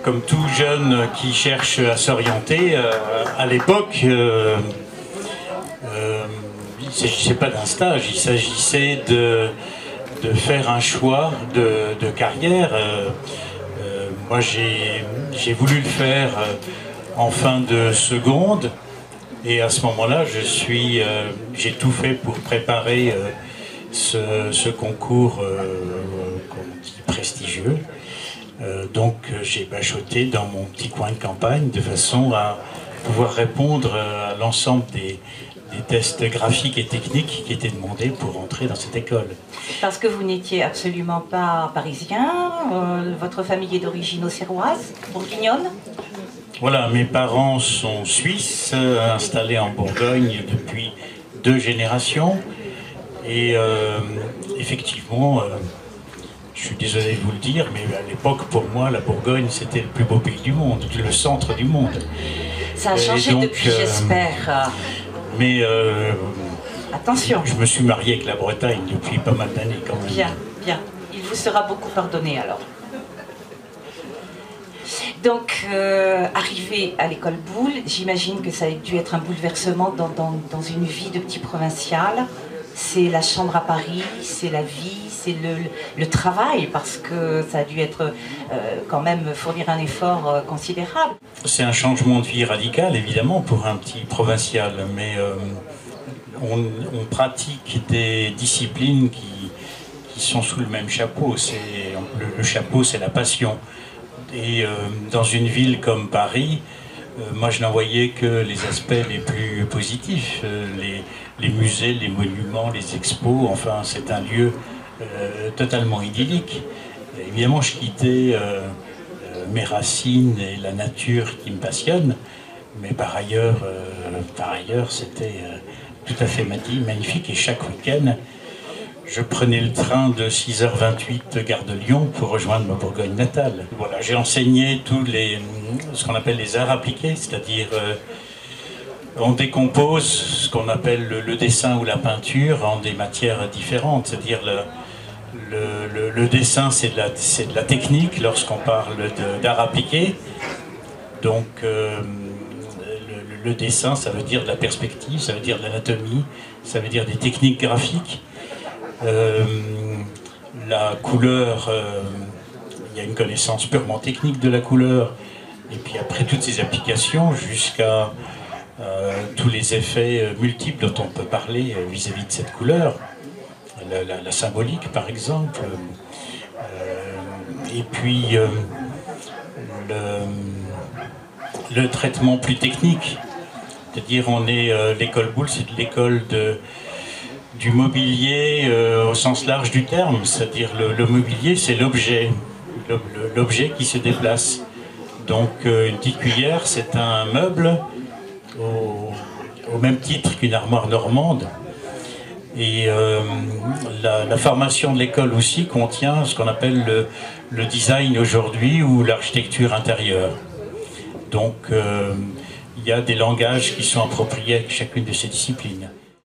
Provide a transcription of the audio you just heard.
comme tout jeune qui cherche à s'orienter, à l'époque, il ne s'agissait pas d'un stage, il s'agissait de faire un choix de carrière. Moi, j'ai voulu le faire en fin de seconde, et à ce moment-là, j'ai tout fait pour préparer ce concours qu'on dit prestigieux. Donc j'ai bachoté dans mon petit coin de campagne de façon à pouvoir répondre à l'ensemble des tests graphiques et techniques qui étaient demandés pour entrer dans cette école. Parce que vous n'étiez absolument pas parisien, votre famille est d'origine auxerroise, bourguignonne? Voilà, mes parents sont suisses, installés en Bourgogne depuis 2 générations. Et effectivement, je suis désolé de vous le dire, mais à l'époque, pour moi, la Bourgogne, c'était le plus beau pays du monde, le centre du monde. Ça a changé donc, depuis, j'espère. Mais attention. Je me suis marié avec la Bretagne depuis pas mal d'années quand même. Bien, bien. Il vous sera beaucoup pardonné alors. Donc, arrivé à l'école Boulle, j'imagine que ça a dû être un bouleversement dans une vie de petit provincial. C'est la chambre à Paris, c'est la vie, c'est le travail, parce que ça a dû être quand même fournir un effort considérable. C'est un changement de vie radical, évidemment, pour un petit provincial, mais on pratique des disciplines qui sont sous le même chapeau. Le chapeau, c'est la passion. Et dans une ville comme Paris, moi je n'en voyais que les aspects les plus positifs, les musées, les monuments, les expos, enfin c'est un lieu totalement idyllique. Et évidemment je quittais mes racines et la nature qui me passionne, mais par ailleurs c'était tout à fait magnifique, et chaque week-end je prenais le train de 6h28 gare de Lyon pour rejoindre ma Bourgogne natale. Voilà, j'ai enseigné ce qu'on appelle les arts appliqués, c'est-à-dire on décompose ce qu'on appelle le dessin ou la peinture en des matières différentes. C'est-à-dire le dessin, c'est de la technique lorsqu'on parle d'art appliqué. Donc le dessin, ça veut dire de la perspective, ça veut dire de l'anatomie, ça veut dire des techniques graphiques. La couleur, il y a une connaissance purement technique de la couleur, et puis après toutes ces applications jusqu'à tous les effets multiples dont on peut parler vis-à-vis de cette couleur, la symbolique par exemple, et puis le traitement plus technique, c'est-à-dire l'école Boulle, c'est l'école du mobilier au sens large du terme, c'est-à-dire le mobilier, c'est l'objet qui se déplace. Donc une petite cuillère, c'est un meuble au même titre qu'une armoire normande. Et la formation de l'école aussi contient ce qu'on appelle le design aujourd'hui ou l'architecture intérieure. Donc il y a des langages qui sont appropriés à chacune de ces disciplines.